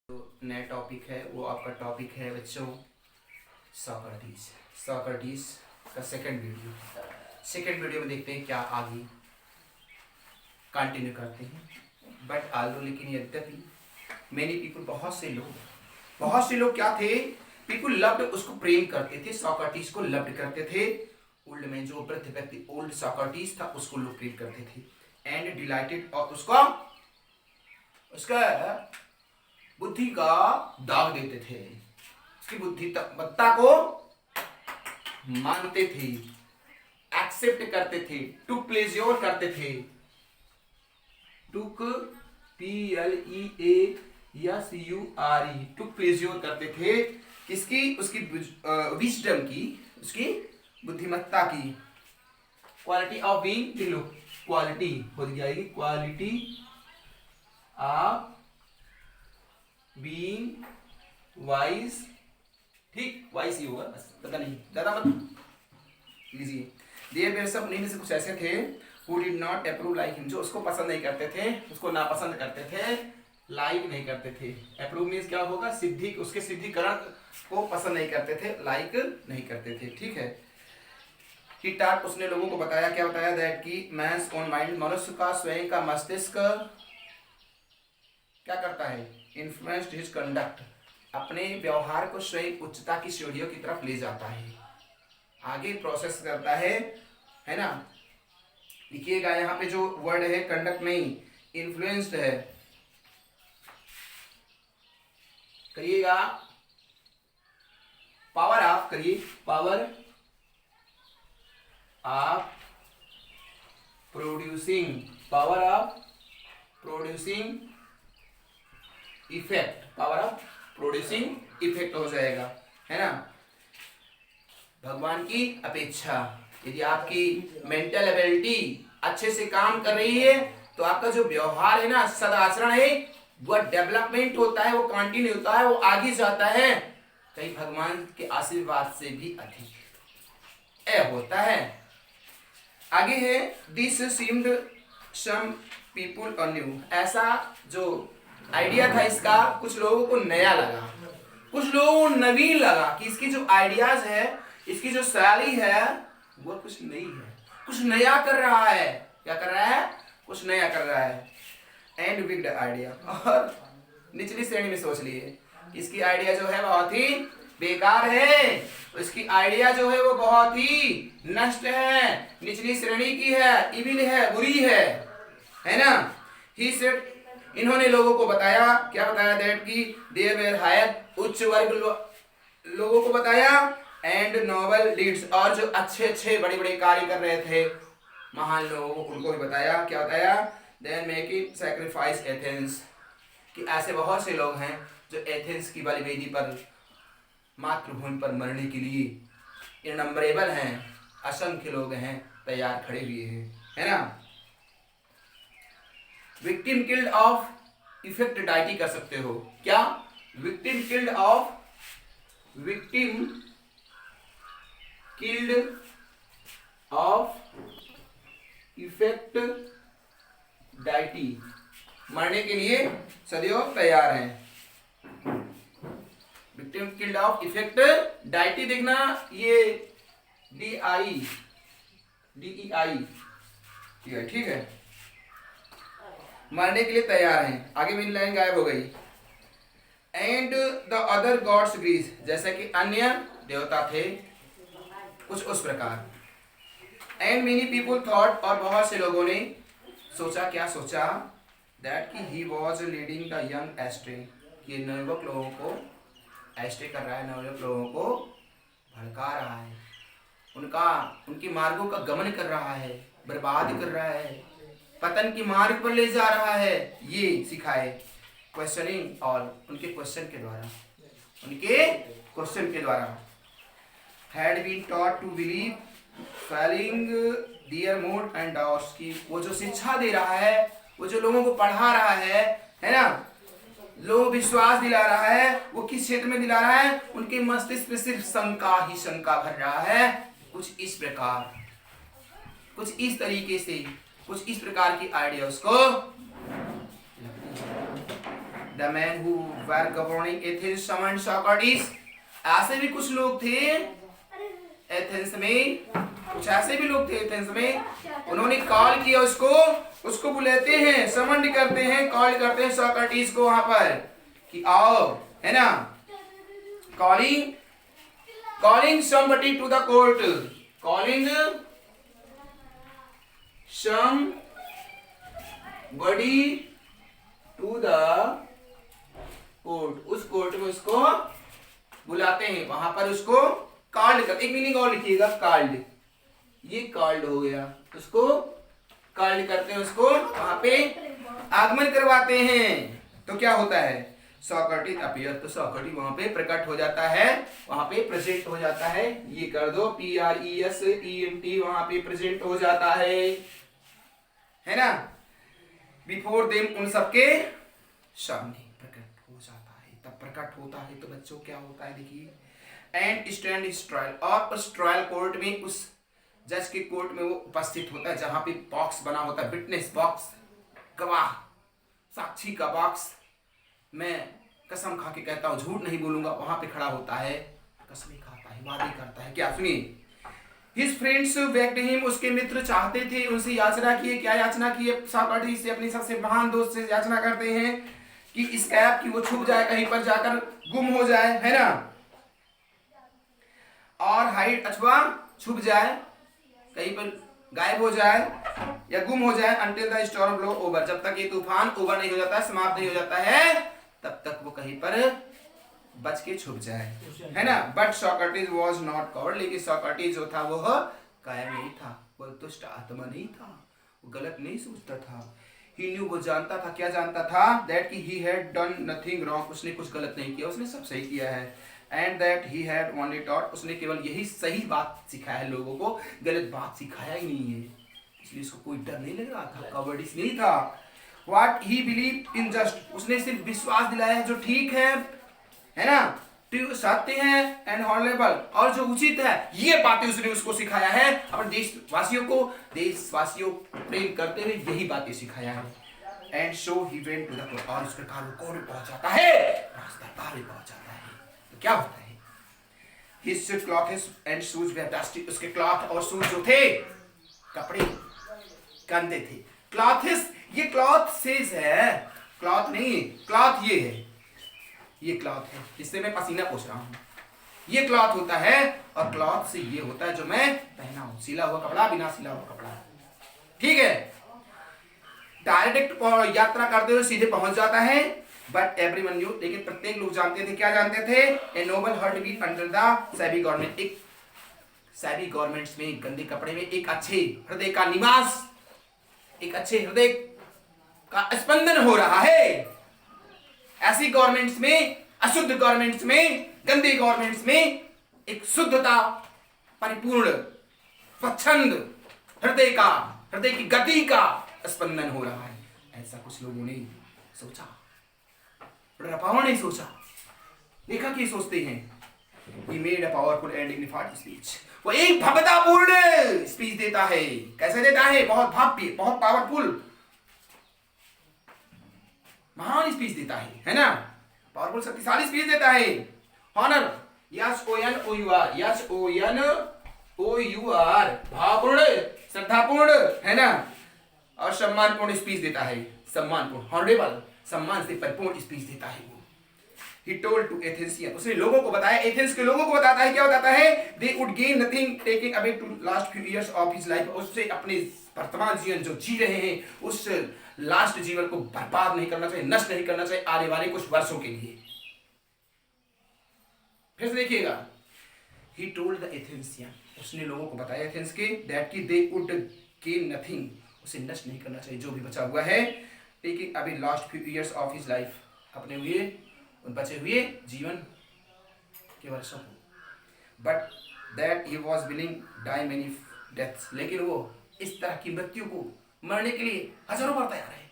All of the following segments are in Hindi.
जो नया टॉपिक है वो आपका टॉपिक है बच्चों सॉक्रेटिस। सॉक्रेटिस का सेकंड वीडियो में देखते हैं क्या आगे कंटिन्यू करते हैं। बट आल्दो लेकिन यद्यपि मैनी पीपल बहुत से लोग क्या थे, पीपल लव्ड, उसको प्रेम करते थे, सॉक्रेटिस को लव्ड करते थे। ओल्ड मैन जो वृद्ध व्यक्ति ओल्ड सॉक्रेटिस था उसको लोग प्रेम करते थे। एंड डिलाइटेड, और उसका बुद्धि का दाग देते थे, उसकी बुद्धिमत्ता को मानते थे, एक्सेप्ट करते थे, टू प्लेज्योर करते थे। टुक PLEASURE टू प्लेज्योर करते थे किसकी? उसकी विजडम की, उसकी बुद्धिमत्ता की। Quality of being, low quality हो जाएगी, क्वालिटी ऑफ बीइंग वाइज, ठीक, वाइज ही होगा बस, पता नहीं ज्यादा मत लीजिए। देयर वेयर सब उन्हीं में से कुछ ऐसे थे who did not approve like him, जो उसको पसंद नहीं करते थे, उसको नापसंद करते थे, लाइक नहीं करते थे। अप्रूव मीन्स क्या होगा? सिद्धि, उसके सिद्धिकरण को पसंद नहीं करते थे, लाइक नहीं करते थे, ठीक है। ही टाट, उसने लोगों को बताया, क्या बताया? दैट की मैंस ओन माइंड, मनुष्य का स्वयं का मस्तिष्क क्या करता है? इन्फ्लुएंस्ड हिज कंडक्ट, अपने व्यवहार को स्वयं उच्चता की सीढ़ियों की तरफ ले जाता है, आगे प्रोसेस करता है ना। लिखिएगा यहाँ पे जो वर्ड है कंडक्ट नहीं, इन्फ्लुएंस्ड है, करिएगा पावर ऑफ, करिए power of producing, power of producing effect, power of producing effect हो जाएगा, है ना। भगवान की अपेक्षा, यदि आपकी मेंटल एबिलिटी अच्छे से काम कर रही है तो आपका जो व्यवहार है ना, सदाचरण है, वो डेवलपमेंट होता है, वो कंटिन्यू होता है, वो आगे जाता है, कहीं भगवान के आशीर्वाद से भी अधिक होता है। आगे है this seemed some people new, ऐसा जो आइडिया था इसका कुछ लोगों को नया लगा, कुछ लोगों को नवीन लगा कि इसकी जो आइडियाज है, इसकी जो शैली है वो कुछ नई है, कुछ नया कर रहा है। क्या कर रहा है? कुछ नया कर रहा है। एंड विक्ड आइडिया, और निचली श्रेणी में सोच लिए इसकी आइडिया जो है बहुत ही बेकार है, इसकी आइडिया जो है वो बहुत ही नष्ट है, निचली श्रेणी की है, इविल है, बुरी है ना। ही सेड, इन्होंने लोगों को बताया, क्या बताया? दैट की देयर वेर हायर, उच्च वर्ग लोगों को बताया, एंड नोबल डीड्स, और जो अच्छे बड़े बड़े कार्य कर रहे थे महान लोगों को, उनको भी बताया। क्या बताया? Then make it sacrifice Athens, कि ऐसे बहुत से लोग हैं जो एथेंस की बलिवेदी पर, मातृभूमि पर मरने के लिए इननंबरेबल हैं, असंख्य लोग हैं, तैयार खड़े हुए हैं, है ना। Victim killed of effect deity कर सकते हो क्या? Victim killed of effect deity, मरने के लिए सदैव तैयार हैं। Victim killed of effect deity, देखना ये DEI ठीक है, मरने के लिए तैयार हैं। आगे मेरी लाइन गायब हो गई। And the other gods Greece, जैसे कि अन्य देवता थे, कुछ उस प्रकार। एंड मेनी पीपल थॉट, और बहुत से लोगों ने सोचा, क्या सोचा? दैट कि he was leading the young ashtray, कि नवयुवक लोगों को एस्ट्रे कर रहा है, नवयुवक लोगों को भड़का रहा है, उनके मार्गों का गमन कर रहा है, बर्बाद कर रहा है, पतन की मार्ग पर ले जा रहा है, ये सिखाए। क्वेश्चनिंग ऑल, उनके क्वेश्चन के द्वारा had been taught to believe failing their mood and doubts, की वो जो शिक्षा दे रहा है, वो जो लोगों को पढ़ा रहा है ना, लोग विश्वास दिला रहा है, वो किस क्षेत्र में दिला रहा है? उनके मस्तिष्क में सिर्फ शंका ही शंका भर रहा है। कुछ इस प्रकार, कुछ इस तरीके से, कुछ इस प्रकार की आइडिया उसको The men who were governing Athens summoned Socrates. ऐसे भी कुछ लोग थे एथेंस में, कुछ ऐसे भी लोग थे एथेंस में, उन्होंने कॉल किया उसको बुलाते हैं, समन करते हैं, कॉल करते हैं सोक्रेटिस को वहां पर कि आओ, है ना, calling somebody to the court, calling somebody to the court, उस कोर्ट में उसको बुलाते हैं, वहां पर उसको कॉल्ड कर, एक मीनिंग और लिखिएगा, कॉल्ड, ये कॉल्ड हो गया, उसको कॉल्ड करते हैं, उसको वहां पे आगमन करवाते हैं। तो क्या होता है, सोक्रेटिस अपीयर, तो सोक्रेटिस वहां पे प्रकट हो जाता है, वहां पे प्रेजेंट हो जाता है, ये कर दो PRESENT, वहां पे प्रेजेंट हो जाता है ना, बिफोर देम, उन सबके सामने प्रकट हो जाता है। तब प्रकट होता है तो बच्चों क्या होता है, देखिए, एंड स्टैंड इज ट्रायल, और उस ट्रायल कोर्ट में, उस जज के कोर्ट में वो उपस्थित होता है, जहां पे बॉक्स बना होता है, विटनेस बॉक्स, गवाह साक्षी का बॉक्स, मैं कसम खा के कहता हूं, झूठ नहीं बोलूंगा, वहां पे खड़ा होता है, कसमें खाता है, वादे करता है, क्या सुनिए, His friends begged him, उसके मित्र चाहते थे, उनसे याचना किए, क्या याचना किए, सोक्रेटिस से, अपने सबसे महान दोस्त से याचना करते हैं कि इस कैप की वो छुप जाए, कहीं पर जाकर गुम हो जाए, है ना, और हाइड अथवा छुप जाए, कहीं पर गायब हो जाए या गुम हो जाए, until the storm blow over, जब तक ये तूफान ओवर नहीं हो जाता, समाप्त नहीं हो जाता है, तब तक वो कहीं पर बच के छुप जाए, है ना। But Socrates was not called, लेकिन सोक्रेटिस जो था वो कायर नहीं था, वो दुष्ट आत्मा नहीं था, वो गलत नहीं सोचता था, ही न्यू, वो जानता था, क्या जानता था, दैट कि he had done nothing wrong, उसने कुछ गलत नहीं किया, उसने सब सही किया है, and that he had only taught, उसने केवल यही सही बात सिखाया है लोगों को, गलत बात सिखाया ही नहीं है, इसलिए उसको कोई डर नहीं लग रहा था, कवर्डिस नहीं था। What he believe in just, उसने सिर्फ विश्वास दिलाया है जो ठीक है ना, तो सत्य है, एंड हॉनरेबल, और जो उचित है, ये बातें उसने उसको सिखाया है, अपने देशवासियों प्रेम करते हुए यही बातें सिखाया है, and so he went to the court, और इस प्रकार वो कोर्ट पहुंच जाता है, दरबार में पहुंच जाता है, तो क्या होता है, his clothes and shoes way dusty, उसके क्लॉथ और शूज जो थे, कपड़े गंदे थे, क्लॉथ्स, ये क्लॉथ सेज है, क्लॉथ नहीं, क्लॉथ ये है, ये क्लॉथ है जिससे मैं पसीना पोंछ रहा हूं, ये क्लॉथ होता है, और क्लॉथ से ये होता है जो मैं पहना हूं, सिला हुआ कपड़ा, बिना सिला हुआ कपड़ा, ठीक है। डायरेक्ट यात्रा करते हुए सीधे पहुंच जाता है, बट एवरीवन न्यू, लेकिन प्रत्येक लोग जानते थे, क्या जानते थे, a noble heart be under the सैबी गवर्नमेंट, एक सैबी गवर्नमेंट्स में, गंदे कपड़े में, एक अच्छे हृदय का निवास, एक अच्छे हृदय का स्पंदन हो रहा है, ऐसी गवर्नमेंट्स में, अशुद्ध गवर्नमेंट्स में, गंदे गवर्नमेंट्स में एक शुद्धता, परिपूर्ण, स्वच्छंद हृदय की गति का स्पंदन हो रहा है, ऐसा कुछ लोगों ने सोचा, रपाओं ने सोचा, देखा कि सोचते हैं, he made a powerful and dignified speech, वो एक भव्यतापूर्ण स्पीच देता है, कैसे देता है, बहुत भव्य, बहुत पावरफुल, महान स्पीच देता है ना, पावरफुल शक्तिशाली स्पीच देता है, ऑनर, SONOUR, SONOUR, भावपूर्ण, श्रद्धापूर्ण, है ना, और सम्मानपूर्ण स्पीच देता है, सम्मानपूर्ण, हॉनरेबल, सम्मान से परिपूर्ण स्पीच देता है वो। He told to Athenians, उसने लोगों को बताया, एथेंस के लोगों को बताता है, क्या बताता है, they would gain nothing taking away to last few years of his life, उससे अपने वर्तमान जीवन जो जी रहे हैं, उस लास्ट जीवन को बर्बाद नहीं करना चाहिए, नष्ट नहीं करना चाहिए आने वाले कुछ वर्षों के लिए। फिर से देखिएगा, he told the Athenians, उसने लोगों को बताया एथेंस के, that कि they would gain nothing, उसे नष्ट नहीं करना चाहिए जो भी बचा हुआ है, taking away last few years of his life, अपने हुए उन बचे हुए जीवन के वर्षों को, but that he was willing die many deaths, लेकिन वो इस तरह की मृत्यु को मरने के लिए हजारों बार तैयार है,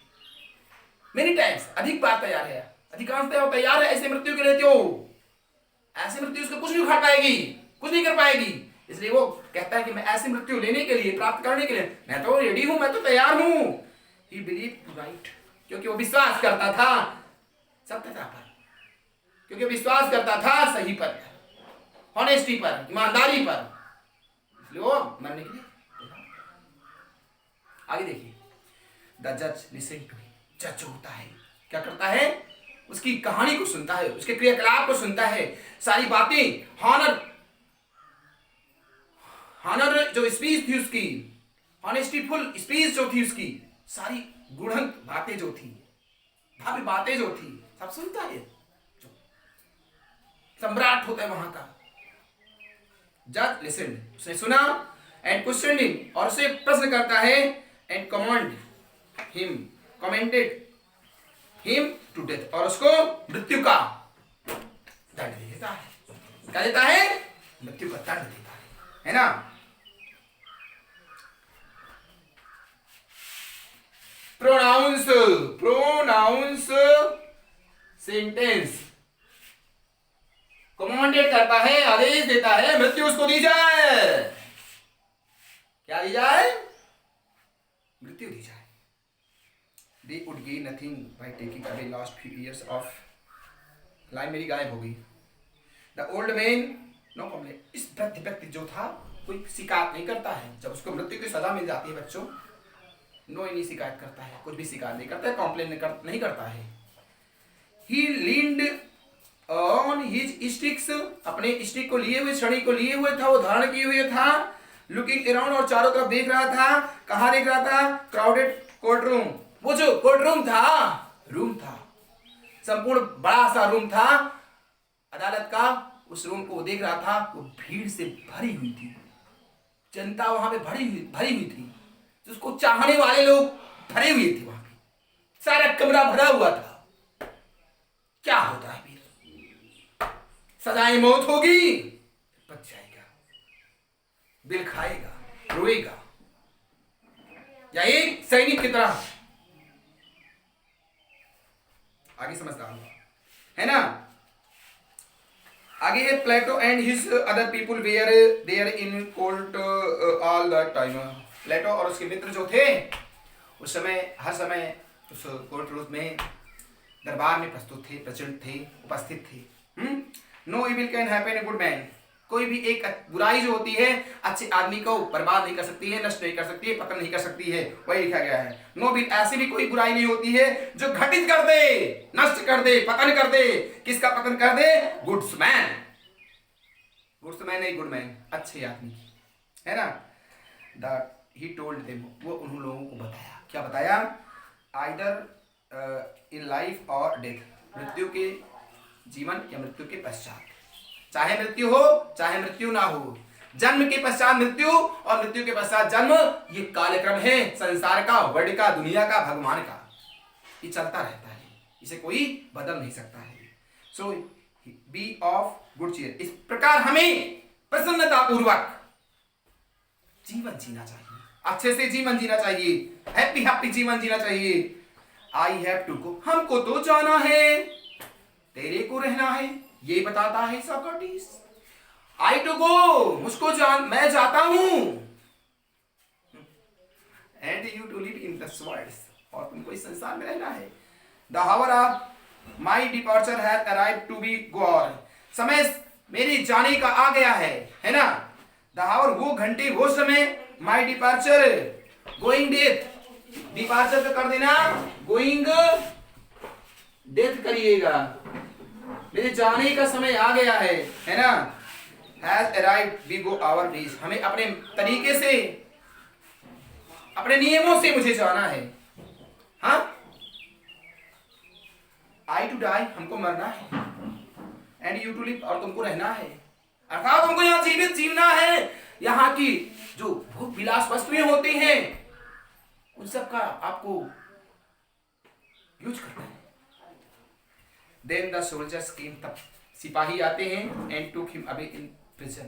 मेनी टाइम्स, अधिक बार तैयार है, अधिकांशतः तैयार है ऐसे मृत्यु के लिए, तो ऐसी मृत्यु उसको कुछ नहीं उखाड़ पाएगी, कुछ नहीं कर पाएगी, इसलिए वो कहता है कि मैं ऐसी मृत्यु लेने के लिए, प्राप्त करने के लिए मैं तो रेडी हूं, मैं तो तैयार हूं। ही बिलीव टू राइट, क्योंकि वो विश्वास करता था सत्यता पर, क्योंकि विश्वास करता था सही पर, ऑनेस्टी पर, ईमानदारी पर, इसलिए वो मरने के लिए। आगे देखिए, द जज लिसन टू हिम, जज जो होता है क्या करता है, उसकी कहानी को सुनता है, उसके क्रियाकलाप को सुनता है, सारी बातें, हॉनर जो स्पीच थी उसकी, ऑनेस्टीफुल स्पीच जो थी उसकी, सारी गुणवंत बातें जो थी, भव्य बातें जो थी, सब सुनता है। जो सम्राट होता है वहां का, जज लिसन, उसने सुना, एंड क्वेश्चन हिम, और उसे प्रश्न करता है, and commented him to death, और उसको मृत्यु का दंड देता है। क्या देता है? मृत्यु का दंड देता है ना। प्रोनाउंस सेंटेंस, कमांडेड करता है, आदेश देता है, मृत्यु उसको दी जाए। क्या दी जाए? मृत्यु दी जाए। They would gain nothing by taking away last few years of line मेरी गायब हो गई। The old man no complaint, इस वृद्ध व्यक्ति जो था कोई शिकायत नहीं करता है। जब उसको मृत्यु की सजा मिल जाती है बच्चों, नो नहीं शिकायत करता है, कुछ भी शिकायत नहीं करता है, कॉम्प्लेन नहीं करता है। He leaned on his sticks, अपने स्टिक को लिए हुए, छड़ी को लिए हुए था, वो धारण किए हुए था। लुकिंग अराउंड, और चारों तरफ देख रहा था। कहाँ देख रहा था? क्राउडेड कोर्ट रूम, वो जो कोर्ट रूम था, संपूर्ण बड़ा सा रूम था अदालत का, उस रूम को देख रहा था। वो भीड़ से भरी हुई थी, जनता वहां पे भरी हुई थी, उसको चाहने वाले लोग भरे हुए थे वहां पे, सारा कमरा भरा हुआ था। क्या होता है फिर? सजाए मौत होगी, बच जाएगा, बिल खाएगा, रोएगा, या एक सैनिक की तरह। आगे समझता हूं, है ना। आगे है, Plato and his other people were there in court all the time. Plato और उसके मित्र जो थे उस समय, हर समय उस कोर्ट रूम में, दरबार में प्रस्तुत थे, प्रचलित थे, उपस्थित थे। No evil can happen a good man, कोई भी एक बुराई जो होती है अच्छे आदमी को बर्बाद नहीं कर सकती है, नष्ट नहीं कर सकती है, पतन नहीं कर सकती है, वही लिखा गया है। नो भी ऐसी भी कोई बुराई नहीं होती है जो घटित कर दे, नष्ट कर दे, पतन कर दे। किसका पतन कर दे? गुड्समैन नहीं, गुड मैन, अच्छे आदमी, है ना। ही टोल्ड देम, वो उन लोगों को बताया, क्या बताया? आइदर इन लाइफ और डेथ, मृत्यु के जीवन या मृत्यु के पश्चात, चाहे मृत्यु हो चाहे मृत्यु ना हो, जन्म के पश्चात मृत्यु और मृत्यु के पश्चात जन्म, ये कालक्रम है संसार का, वर्ल्ड का, दुनिया का, भगवान का, ये चलता रहता है, इसे कोई बदल नहीं सकता है। सो बी ऑफ गुड चीयर, इस प्रकार हमें प्रसन्नता पूर्वक जीवन जीना चाहिए, अच्छे से जीवन जीना चाहिए, हैप्पी जीवन जीना चाहिए। आई हैव टू गो, हमको तो जाना है, तेरे को रहना है, ये बताता है सोक्रेटिस। आई टू गो, मुझको मैं जाता हूं, and you to live in this world, और तुमको इस संसार में रहना है। The hour of my departure has arrived to be gone, समय मेरे जाने का आ गया है ना। द हावर, वो घंटे, वो समय, माई डिपार्चर, गोइंग डेथ, डिपार्चर का कर देना गोइंग, डेथ करिएगा, मेरे जाने का समय आ गया है ना। Has arrived, we go our ways, हमें अपने तरीके से, अपने नियमों से मुझे जाना है। हाँ, आई टू डाई, हमको मरना है, एंड यू टू लिव, और तुमको रहना है, अर्थात तुमको यहाँ जीवित जीना है। यहाँ की जो भोग विलास वस्तुएं होती हैं उन सब का आपको यूज करना है। Then the soldiers came, तब सिपाही आते हैं, and took him away in prison,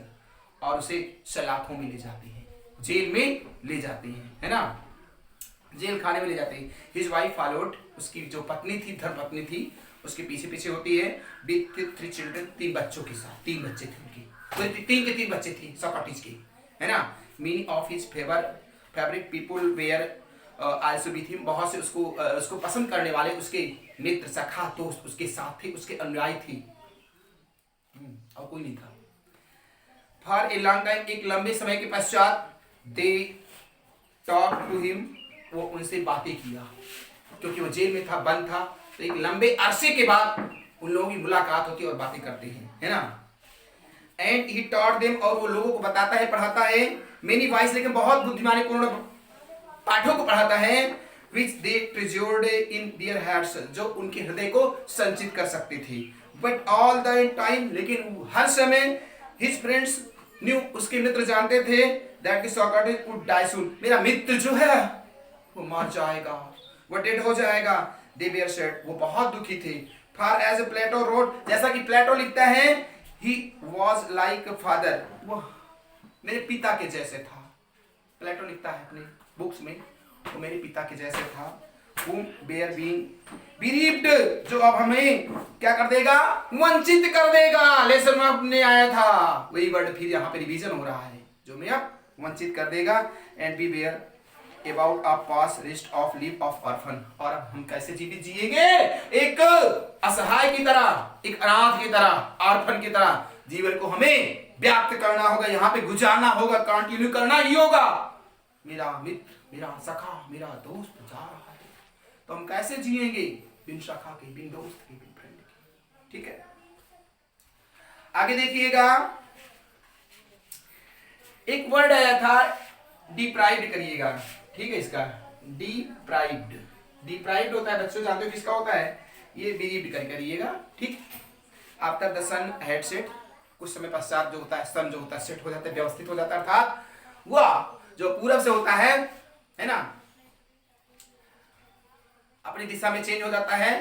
और उसे सलाखों में ले जाते हैं, जेल में ले जाते हैं, है ना, जेल खाने में ले जाते हैं। His wife followed, उसकी जो पत्नी थी, धर्मपत्नी थी, उसके पीछे पीछे होती है, with 3 children, 3 बच्चों के साथ, 3 बच्चे थे उनके, तो 3 बच्चे थे सोक्रेटिस के, है ना। Many of his favorite people were also with him, बहुत से उसको पसंद करने वाले उसके मित्र, सखा, दोस्त उसके साथ थे, उसके अनुयायी थे, और कोई नहीं था। फॉर ए लॉन्ग टाइम, एक लंबे समय के पश्चात, दे टॉक टू हिम, वो उनसे बातें किया, क्योंकि वो जेल में था, बंद था, तो एक लंबे अरसे के बाद उन लोगों की मुलाकात होती है और बातें करते हैं, है ना। एंड ही टॉट देम, और वो लोगों को बताता है, पढ़ाता है, मेनी वाइस, लेकिन बहुत बुद्धिमानी पूर्ण पाठों को पढ़ाता है, which they treasured in their hearts, जो उनके हृदय को संचित कर सकते थे। But all the time, लेकिन हर समय his friends knew, उसके मित्र जानते थे, that Socrates would die soon, मेरा मित्र जो है वो मर जाएगा, वो डेड हो जाएगा। They were sad, वो बहुत दुखी थे। For as Plato wrote, जैसा कि प्लेटो लिखता है, he was like father, वो मेरे पिता के जैसे था। प्लेटो लिखता है अपने बुक्स में, वो मेरे पिता के जैसे था। whom bear being bereaved, जो अब हमें क्या कर देगा, वंचित कर देगा। लेसन में अपने आया था, वही वर्ड फिर यहाँ पे रिवीजन हो रहा है, जो मैं अब वंचित कर देगा। And be bear about a pass rest of leave of orphan, और अब हम कैसे जीवित जिएंगे, एक असहाय की तरह, एक अनाथ की तरह, ऑर्फन की तरह जीवन को हमें व्याप्त करना होगा, यहाँ पे गुजारना होगा, कंटिन्यू करना ही होगा। मेरा मित्र, मेरा सखा, मेरा दोस्त जा रहा है, तो हम कैसे जिएंगे, बिन सखा के, बिन दोस्त के, बिन फ्रेंड के। ठीक है, आगे देखिएगा, एक वर्ड आया था डिप्राइव्ड, करिएगा, ठीक है, इसका डिप्राइव्ड, डिप्राइव्ड होता है बच्चों, जानते हो किसका होता है, ये बिरीव्ड करिएगा, ठीक। After the sun head set, कुछ समय पश्चात जो होता है, सन जो होता है सेट हो जाता है, व्यवस्थित हो जाता है, अर्थात वह जो पूरब से होता है ना, अपनी दिशा में चेंज हो जाता है,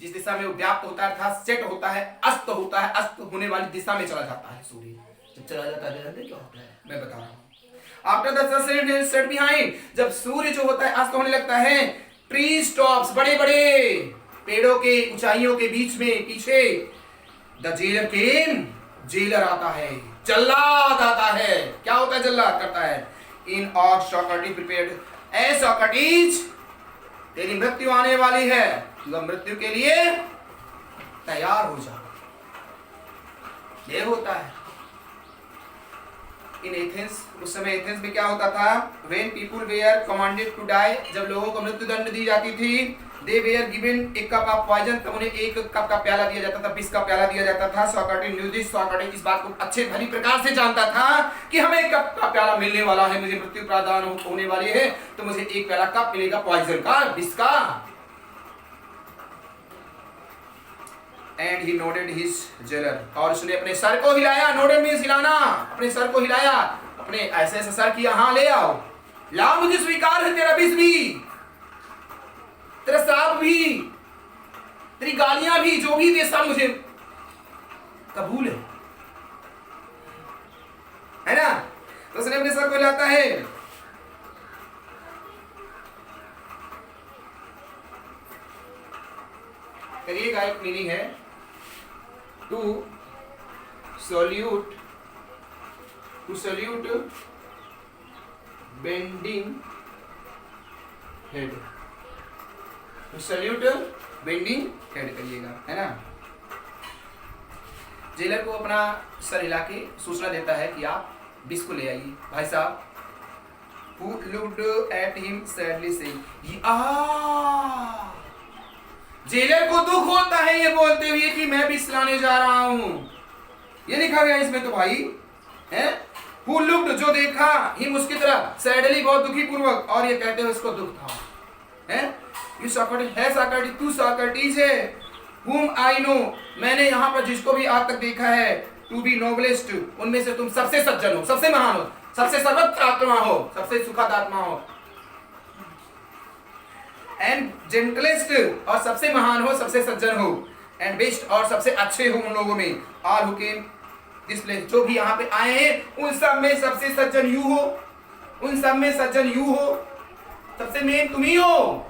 जिस दिशा में वो व्याप्त होता है, अर्थात सेट होता है, अस्त होता है, अस्त होने वाली दिशा में चला जाता है सूर्य, जब चला जाता है क्या होता है, मैं बता रहा हूं। After the sun set behind, जब सूर्य जो होता है अस्त होने लगता है, ट्री स्टॉप्स, बड़े बड़े पेड़ों के ऊंचाइयों के बीच में पीछे, द जेलर केम, जेलर आता है, जल्लाद आता है, क्या होता है, जल्लाद करता है। इन और सॉक्रेटिस प्रिपेयर्ड, ए सॉक्रेटिस तेरी मृत्यु आने वाली है, तू मृत्यु के लिए तैयार हो जा। ये होता है इन एथेंस, उस समय एथेंस में क्या होता था, when people were commanded to die, जब लोगों को मृत्यु दंड दी जाती थी, they were given a cup of poison, तब उन्हें एक कप का प्याला दिया जाता था, विष का प्याला दिया जाता था। सॉक्रेटिस knew this, सॉक्रेटिस इस बात को अच्छे भली प्रकार से जानता था कि हमें एक कप का प्याला मिलने वाला है, मुझे मृत्यु प्रदान होने वाली है, तो मुझे एक प्याला कप मिलेगा पॉइजन का, विष का। And he nodded his jailer, और उसने अपने सर को हिलाया, nodded means हिलाना, अपने सर को हिलाया, अपने ऐसे ऐसे सर किया, हाँ ले आओ, ला मुझे स्वीकार है तेरा विष भी, तेरा श्राप भी, तेरी गालियां भी, जो भी दे सब मुझे कबूल है ना। तो उसने अपने सर को हिलाता है, करिएगा, एक मीनिंग है to salute, to salute bending head, to salute bending head करिएगा, है ना। जेलर को अपना सर हिला के सूचना देता है कि आप विष को ले आइए। भाई साहब, who looked at him sadly saying, jailer को दुख होता है ये बोलते हुए कि मैं विष लाने जा रहा हूं, ये लिखा गया इसमें तो भाई है। Who looked, जो देखा, हिम उसकी तरफ, सैडली बहुत दुखी पूर्वक, और ये कहते हुए उसको दुख था, है। यू सॉक्रेटिस है, सॉक्रेटिस तू सॉक्रेटिस है, whom I know, मैंने यहाँ पर जिसको भी आज तक देखा है, to be noblest, उनमें से तुम सबसे सज्जन हो, सबसे महान हो, सबसे सर्वत्र आत्मा हो, सबसे सुखद आत्मा हो, एंड जेंटलेस्ट, और सबसे महान हो, सबसे सज्जन हो, एंड बेस्ट, और सबसे अच्छे हो उन लोगों में, all who came this place, जो भी यहाँ पे आए हैं उन सब में सबसे सज्जन यू हो, उन सब में सज्जन यू हो, सबसे मेन तुम ही हो,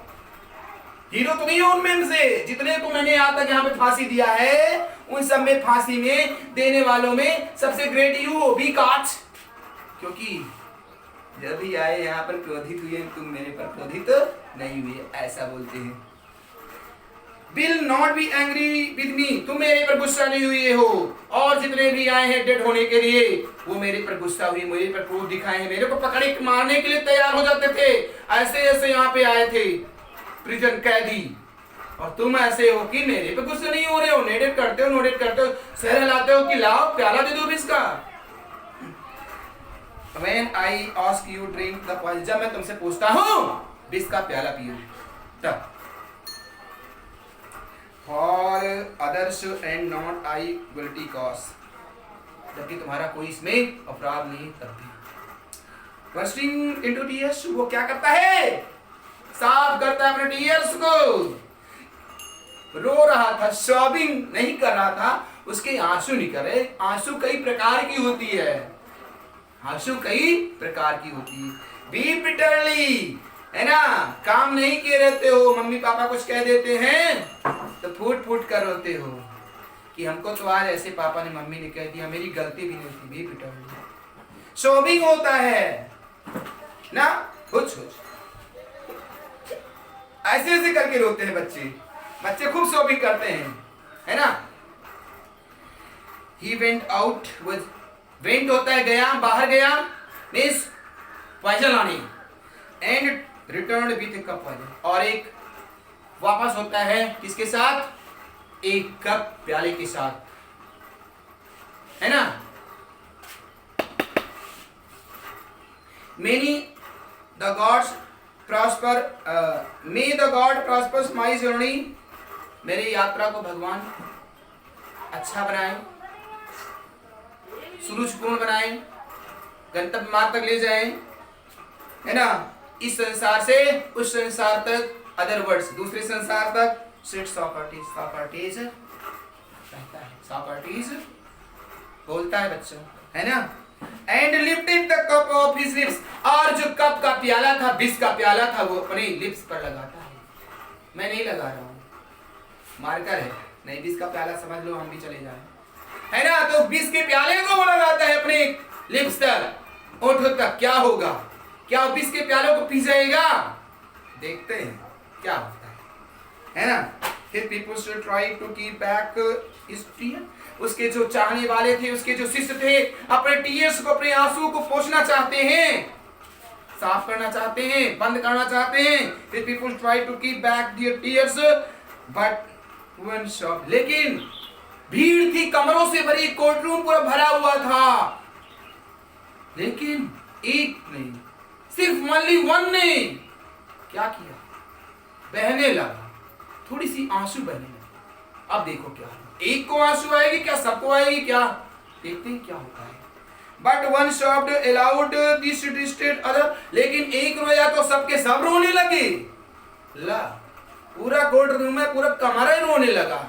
हीरो तुम ही हो उनमें से, जितने को मैंने आज तक यहाँ पे फांसी दिया है उन सब में फांसी में देने वालों में सबसे ग्रेट यू हो, बी काच, क्योंकि जब भी आए यहाँ पर क्रोधित हुए, तुम मेरे पर क्रोधित नहीं हुए, ऐसा बोलते हैं। Will not be angry with me, तुम मेरे पर गुस्सा नहीं हुए हो, और जितने भी आए हैं डेड होने के लिए वो मेरे पर गुस्सा हुए, मेरे पर क्रोध दिखाए हैं, मेरे को पकड़े मारने के लिए तैयार हो जाते थे, ऐसे ऐसे यहाँ पे आए थे प्रिजन कैदी, और तुम ऐसे हो कि मेरे पे गुस्सा नहीं हो रहे हो, नोटेट करते हो, शहर लाते हो कि लाओ प्याला दे दो इसका। When I ask you drink the poison, जब मैं तुमसे पूछता हूँ विष का प्याला पियो, तब for others and not I guilty cause, जबकि तुम्हारा कोई इसमें अपराध नहीं, तब भी bursting into tears, वो क्या करता है, साफ करता है अपने टीयर्स को, रो रहा था, सॉबिंग नहीं कर रहा था, उसके आंसू निकले, आंसू कई प्रकार की होती है, आंसू कई प्रकार की होती है, बी बिटरली, है ना, काम नहीं किए रहते हो, मम्मी पापा कुछ कह देते हैं तो फूट फूट कर रोते हो कि हमको तो आज ऐसे पापा ने मम्मी ने कह दिया, मेरी गलती भी नहीं थी, बी बिटरली, शोबिंग होता है ना, कुछ ऐसे ऐसे करके रोते हैं बच्चे खूब शोबिंग करते हैं, है ना। He went out with, went होता है गया, बाहर गया, मीन्स पॉइजन लाने, and return with cup poison, और एक वापस होता है किसके साथ, एक कप प्याले के साथ, है ना। Many the gods prosper, may the God prospers my journey, मेरी यात्रा को भगवान अच्छा बनाए, सुरुचिपूर्ण बनाए, गंतव्य मार्ग तक ले जाए, है ना, इस संसार से उस संसार तक, अदर वर्ड्स दूसरे संसार तक, सिट सॉक्रेटिस कहता है, सॉक्रेटिस बोलता है बच्चों, है ना, and lifted the cup of his lips, और जो कप का प्याला था, विष का प्याला था, वो अपने लिप्स पर लगाता है, मैं नहीं लगा रहा हूं, मार्कर है, नहीं विष का प्याला समझ लो, हम भी चले जाएं, है ना, तो विष के प्याले को वो लगाता है अपने लिप्स तक, होठों तक, क्या होगा, क्या विष के प्यालों को पी जाएगा, देखते हैं क्या होता है ना। His people should try to keep back his tears, उसके जो चाहने वाले थे, उसके जो शिष्य थे, अपने टीयर्स को, अपने आंसू को पोंछना चाहते हैं, साफ करना चाहते हैं, बंद करना चाहते हैं। His people try to keep back their tears, but one shop, लेकिन भीड़ थी, कमरों से भरी, कोर्टरूम पूरा भरा हुआ था, लेकिन एक नहीं, सिर्फ ओनली वन ने क्या किया, बहने लगा, थोड़ी सी आंसू बहने लगा। अब देखो क्या, एक को आंसू आएगी क्या, सबको आएगी क्या, देखते हैं क्या होता है। But one शॉप्ड allowed this distressed other, लेकिन एक रोया तो सबके सब रोने लगे, ला पूरा कोर्ट रूम में पूरा कमरा ही रोने लगा,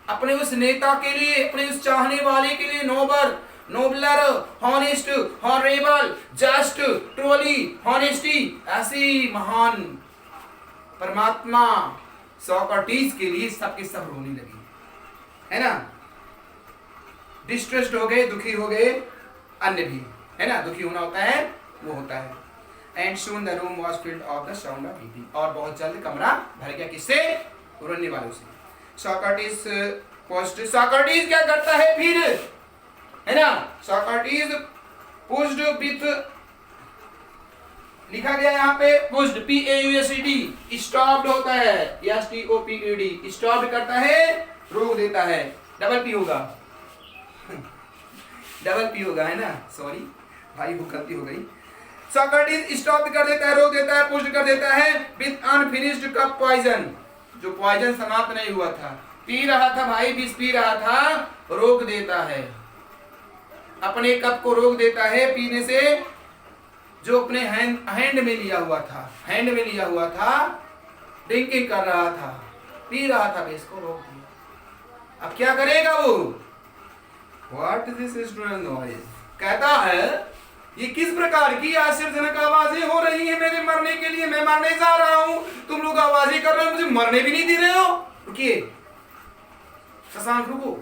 अपने उस नेता के लिए, अपने उस चाहने वाले के लिए, नोबलर, honest, honourable, just, truly, honesty, ऐसी महान परमात्मा सोक्रेटिस के लिए सबके सब रोने लगे, है ना, डिस्ट्रेस्ड हो गए, दुखी हो गए, अन्य भी, है ना, दुखी होना होता है, वो होता है। And soon the room was filled of the sound of weeping, और बहुत जल्द कमरा भर गया, किससे, रोने वालों से। सोक्रेटिस पोस्ट, सोक्रेटिस क्या करता है फिर, है ना, सोक्रेटिस पोस्ट विथ, लिखा गया यहाँ पे पुष्ड, PAUSED, स्टॉप्ड होता है, STOPED, स्टॉप करता है, रोक देता है, डबल पी होगा डबल पी होगा, है ना, सॉरी भाई वो गलती हो गई। सोक्रेटिस स्टॉप कर देता है, रोक देता है, पुष्ड कर देता है, विथ अनफिनिश्ड कप पॉइजन, जो पॉइजन समाप्त नहीं हुआ था, पी रहा था भाई, विष पी रहा था, रोक देता है, अपने कप को रोक देता है पीने से, जो अपने हैंड में लिया हुआ था, ड्रिंकिंग कर रहा था, पी रहा था, इसको रोक दिया। अब क्या करेगा वो, व्हाट दिस स्ट्रेंज नॉइज, कहता है ये किस प्रकार की आश्चर्यजनक आवाजें हो रही हैं मेरे मरने के लिए, मैं मरने जा रहा हूं, तुम लोग आवाजें कर रहे हो, मुझे मरने भी नहीं दे रहे हो, रुकिए शशांक रुको।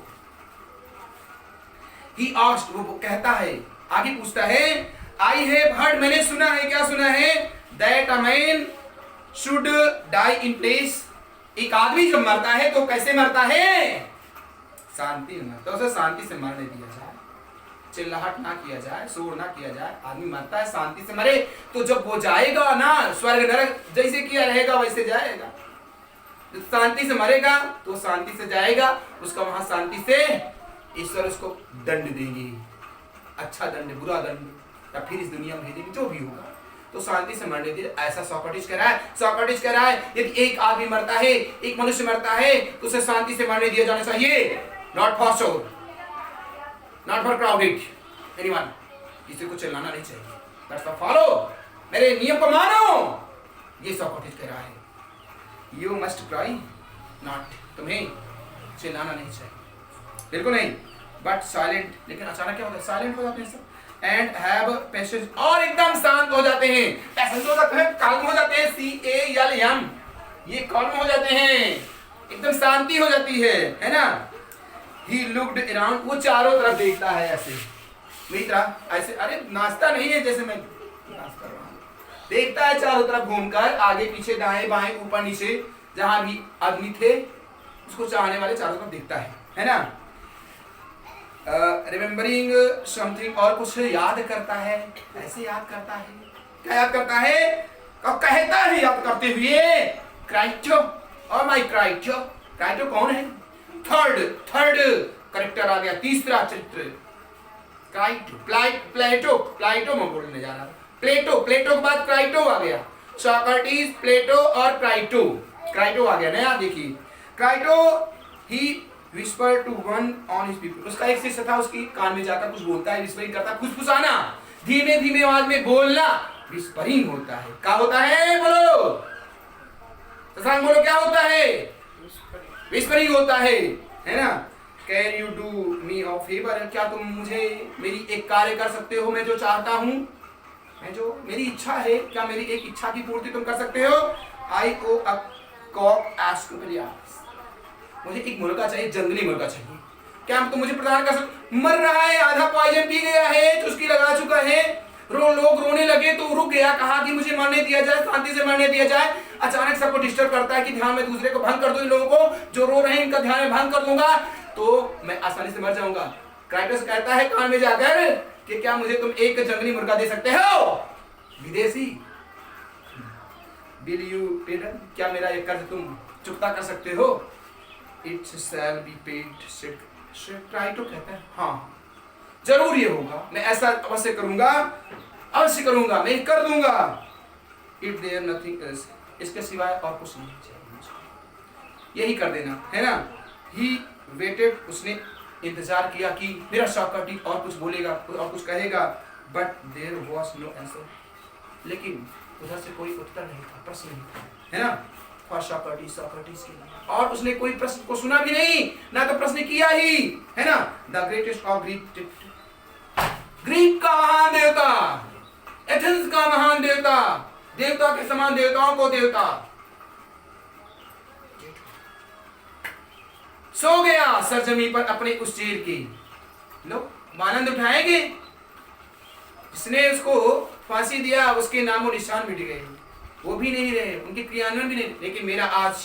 ही आस्क्ड, वो कहता है, आगे पूछता है, आई हैव हर्ड, मैंने सुना है, क्या सुना है, that a man should die in place, एक आदमी जब मरता है तो कैसे मरता है? शांति में मरता है। उसे शांति से मरने दिया जाए, चिल्लाहट ना किया जाए, शोर ना किया जाए। आदमी मरता है शांति से मरे, तो जब वो जाएगा ना स्वर्ग नरक जैसे किया रहेगा वैसे जाएगा। जब शांति से मरेगा तो शांति से जाएगा, उसका वहां शांति से ईश्वर उसको दंड देंगे, अच्छा दंड, बुरा दंड, या फिर इस दुनिया में भेजेंगे, जो भी होगा। तो शांति से मरने दिए, ऐसा सोक्रेटिस कह रहा है। सोक्रेटिस कह रहा है यदि एक आदमी मरता है, एक मनुष्य मरता है, तो उसे शांति से मरने दिया जाना चाहिए। नॉट फॉर शोर, नॉट फॉर क्राउडेड एनीवन, किसी को चिल्लाना नहीं चाहिए। दैट्स द फॉलो, मेरे नियम को मानो, ये सोक्रेटिस कह रहा है। यू मस्ट क्राई नॉट, तुम्हें चिल्लाना नहीं चाहिए, बिल्कुल नहीं, बट साइलेंट। लेकिन अचानक क्या होता है? साइलेंट हो जाते हैं सब, एंड हैव पेशेंस, और एकदम शांत हो जाते हैं। पेशेंस हो जाते हैं, काल्म हो जाते हैं, CALM, ये काल्म हो जाते हैं, एकदम शांति हो जाती है ना। He looked around, वो चारों तरफ देखता है ऐसे, मेरी तरह ऐसे, अरे नाश्ता नहीं है जैसे मैं नाश्ता कर रहा हूँ, देखता है चारों तरफ घूमकर, आगे पीछे, दाएं बाएं, ऊपर नीचे, जहां भी आदमी थे उसको चाहने वाले चारों तरफ देखता है ना। रिमेम्बरिंग समथिंग, और कुछ याद करता है, ऐसे याद करता है, क्या याद करता है? और कहता है याद करते हुए, क्राइटो, और माय क्राइटो। क्राइटो कौन है? थर्ड करेक्टर आ गया, तीसरा चरित्र। क्राइटो, प्लेटो में बोलने जा रहा, प्लेटो के बाद क्राइटो आ गया। सोक्रेटिस, प्लेटो और क्राइटो आ गया नया। देखिए Crito, he whisper to one on his people, उसका एक शिष्य था, उसकी कान में जाकर कुछ बोलता है, विस्परिंग करता है, फुसफुसाना, धीमे धीमे आवाज में बोलना, विस्परिंग होता है। क्या होता है? बोलो शशांक, बोलो क्या होता है? विस्परिंग होता है ना। Can you do me a favour, क्या तुम मुझे मेरी एक कार्य कर सकते हो? मैं जो चाहता हूँ, मैं जो मेरी इच्छा है, क्या मेरी एक इच्छा की पूर्ति तुम कर सकते हो? आई ओ अ कॉक आस्क मुझे एक मुर्गा चाहिए, जंगली मुर्गा चाहिए, क्या तुम मुझे प्रदान कर सकते? मर रहा है, आधा पॉइजन पी गया है, चुस्की लगा चुका है, लोग रोने लगे तो रुक गया, कहा कि मुझे मरने दिया जाए, शांति से मरने दिया जाए। अचानक सबको डिस्टर्ब करता है कि ध्यान में दूसरे को भंग कर दो, इन लोगों को जो रो रहे हैं इनका ध्यान में भंग कर दूंगा तो मैं आसानी से मर जाऊंगा। क्राइटस कहता है कान में जाकर कि क्या मुझे तुम एक जंगली मुर्गा दे सकते हो? विदेशी, विल यू पे, क्या मेरा एक कर्ज तुम चुकता कर सकते हो? It shall be paid. Crito कहता है हाँ जरूर ये होगा, मैं ऐसा अवश्य करूंगा, मैं कर दूंगा। इट देयर नथिंग एल्स, इसके सिवाय और कुछ नहीं चाहिए, यही कर देना है ना। ही वेटेड, उसने इंतजार किया कि मेरा सोक्रेटिस और कुछ बोलेगा और कुछ कहेगा, but there was no answer, लेकिन उधर से कोई उत्तर नहीं था, प्रश्न नहीं था, है ना। फॉर सोक्रेटिस की, और उसने कोई प्रश्न को सुना भी नहीं, ना तो प्रश्न किया ही, है ना। द ग्रेटेस्ट ऑफ ग्रीक का महान देवता, एथेंस का महान देवता, देवता के समान देवताओं को देवता, सो गया सरजमी पर अपने उस चीर की। लोग आनंद उठाएंगे, जिसने उसको फांसी दिया उसके नामो निशान मिट गए, वो भी नहीं रहे, उनके क्रियान्वयन भी नहीं। लेकिन मेरा आज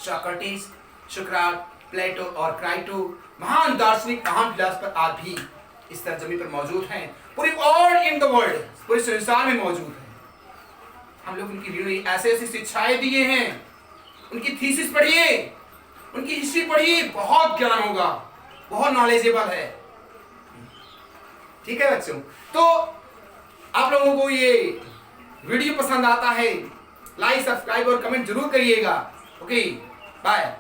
सोक्रेटिस, सुकरात, प्लेटो और क्राइटो, महान दार्शनिक, महान फिलोसोफर आज भी इस सरजमी पर मौजूद हैं, पूरी ऑल इन द वर्ल्ड, पूरे संसार में मौजूद हैं। हम लोग उनकी वीडियो ऐसे ऐसी शिक्षाएं दिए हैं, उनकी थीसिस पढ़िए, उनकी हिस्ट्री पढ़िए, बहुत ज्ञान होगा, बहुत नॉलेजेबल है। ठीक है बच्चों, तो आप लोगों को ये वीडियो पसंद आता है, लाइक, सब्सक्राइब और कमेंट जरूर करिएगा। Okay, bye.